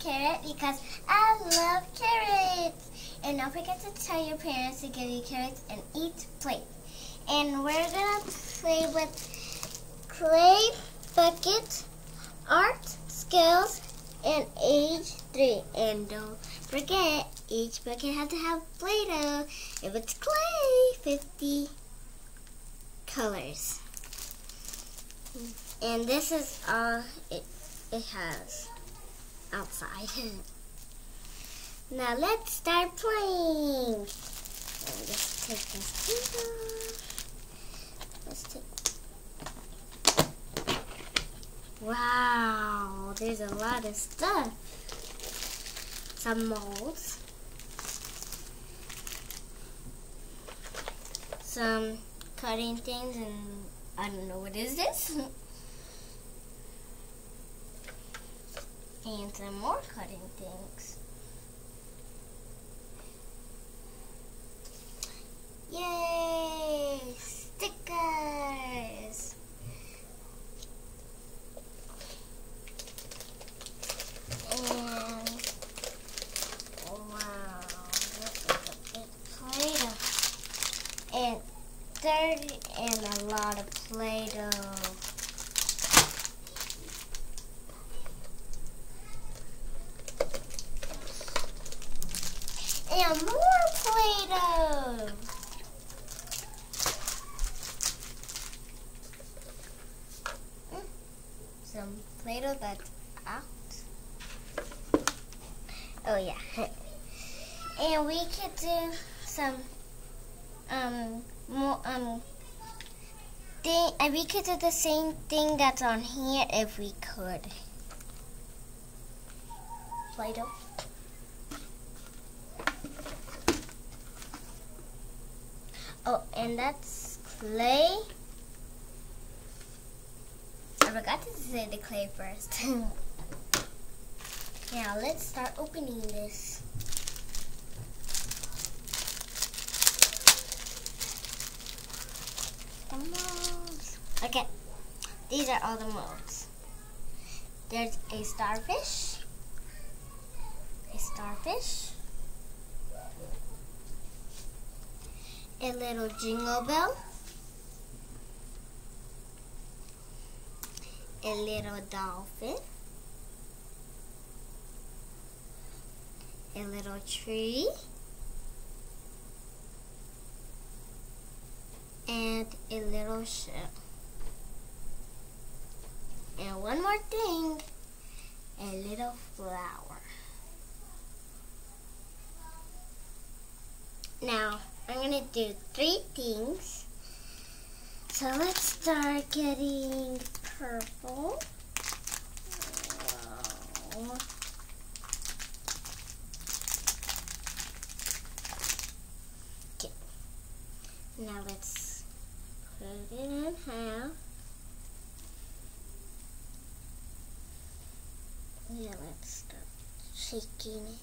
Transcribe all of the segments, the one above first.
carrot because I love carrots. And don't forget to tell your parents to give you carrots and eat plate. And we're going to play with clay, bucket, art, skills, and age 3. And don't forget, each bucket has to have Play-Doh. If it's clay, 50 colors. And this is all it has outside. Now let's start playing. Let's take this off. Let's take. Wow, there's a lot of stuff. Some molds. Some cutting things, and I don't know what is this. And some more cutting things. Yay! Stickers! And wow, this is a big Play-Doh. And 30 and a lot of Play-Doh. And more Play-Doh. Some Play-Doh that's out. Oh yeah. And we could do some more thing. And we could do the same thing that's on here if we could. Play-Doh. Oh, and that's clay. I forgot to say the clay first. Now let's start opening this. The molds. Okay, these are all the molds. There's a starfish. A little jingle bell, a little dolphin, a little tree, and a little ship. And one more thing, a little flower. Now, I'm going to do 3 things. So let's start getting purple. Wow. Okay. Now let's put it in half. Yeah, let's start shaking it.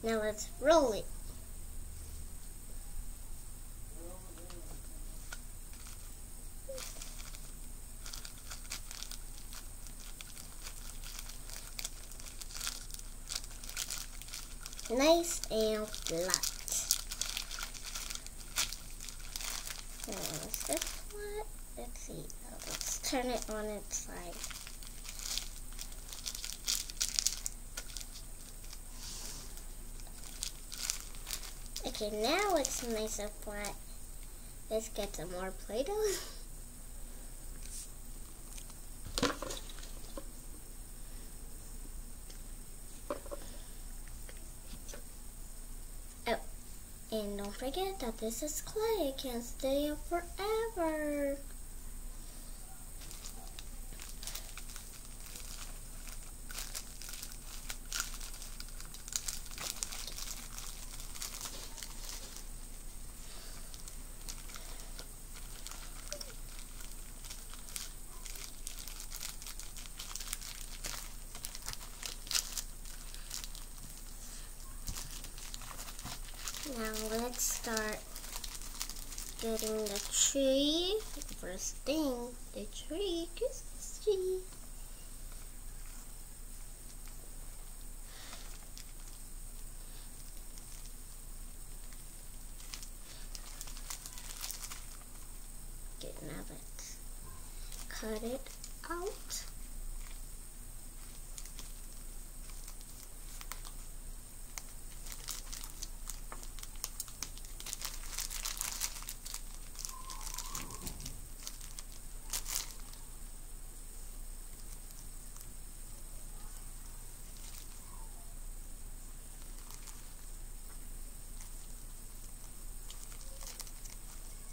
Now let's roll it. Nice and flat. Is this flat? Let's see. Let's turn it on its side. Okay, now it's nice and flat. Let's get some more Play-Doh. Oh, and don't forget that this is clay. It can't stay up forever. Now let's start getting the tree. First thing, the tree, Christmas tree. cut it out.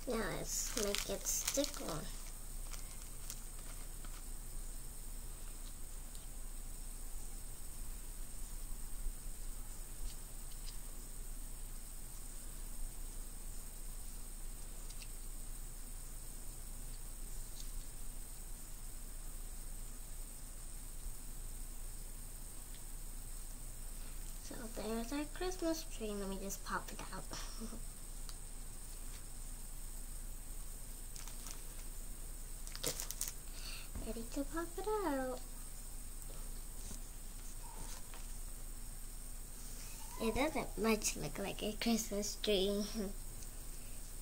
Now let's make it stick on. So there's our Christmas tree. Let me just pop it out. Ready to pop it out. It doesn't much look like a Christmas tree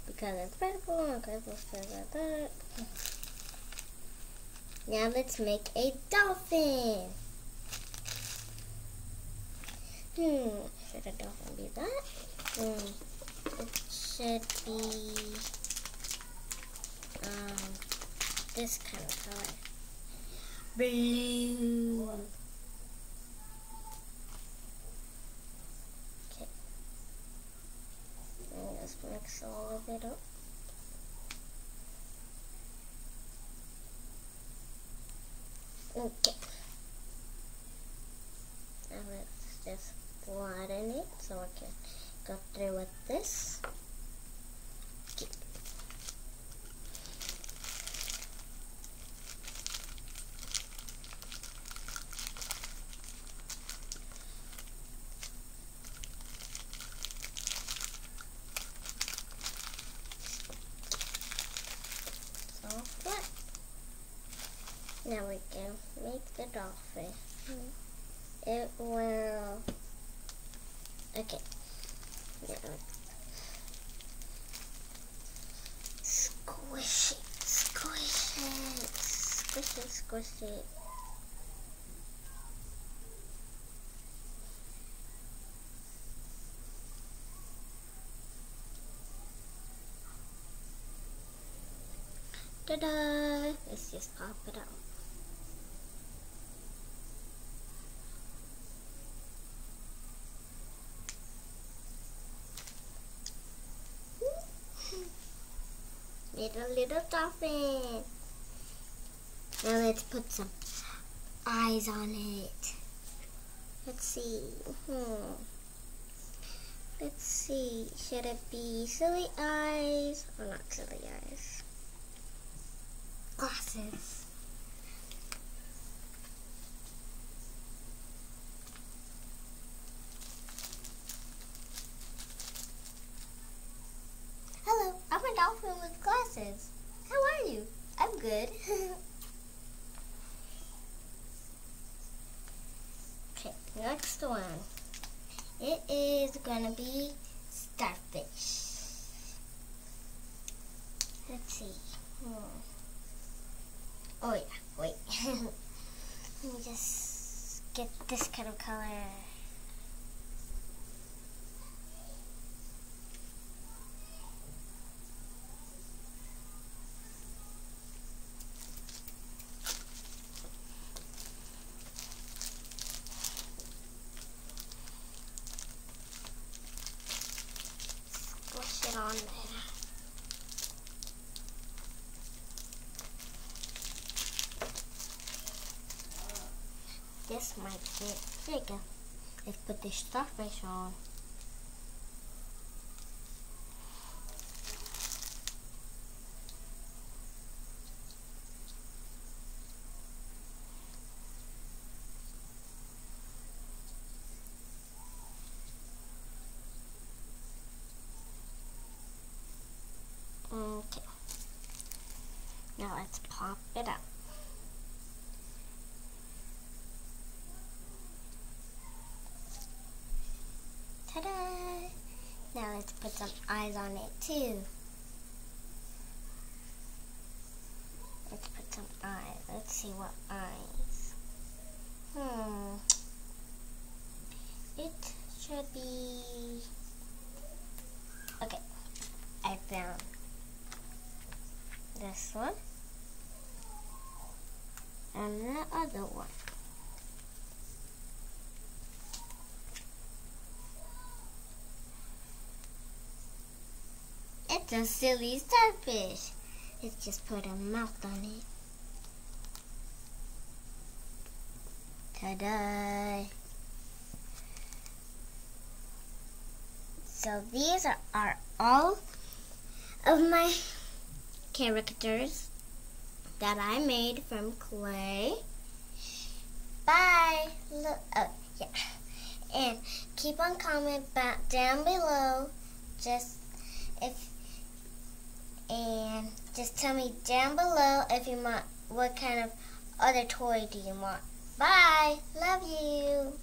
because it's purple and Christmas trees like that. Now let's make a dolphin. Should a dolphin be that? It should be this kind of color. Blue. Okay. And just mix all of it up. Okay. Now let's just flatten it so I can go through with this. Okay. Now we can make the dolphin. It will. Okay. Now squish it, squish it, squish it, squish it. Ta-da! Let's just pop it out. Made a little dolphin. Now let's put some eyes on it. Let's see. Let's see. Should it be silly eyes or not silly eyes? Glasses. Hello, I'm a dolphin with glasses. How are you? I'm good. Okay, next one. It is gonna be starfish. Let's see. Oh yeah, wait. Let me just get this kind of color. Squish it on there. This might fit. There you go. Let's put this starfish on. Okay. Now let's pop it out. Ta-da! Now let's put some eyes on it too. Let's put some eyes. see what eyes. It should be... Okay, I found this one and the other one. It's a silly starfish. Let's just put a mouth on it. Ta-da! So these are all of my characters that I made from clay. Bye! Look, oh, yeah. And keep on commenting down below. Just tell me down below if you want, what kind of other toy do you want. Bye! Love you!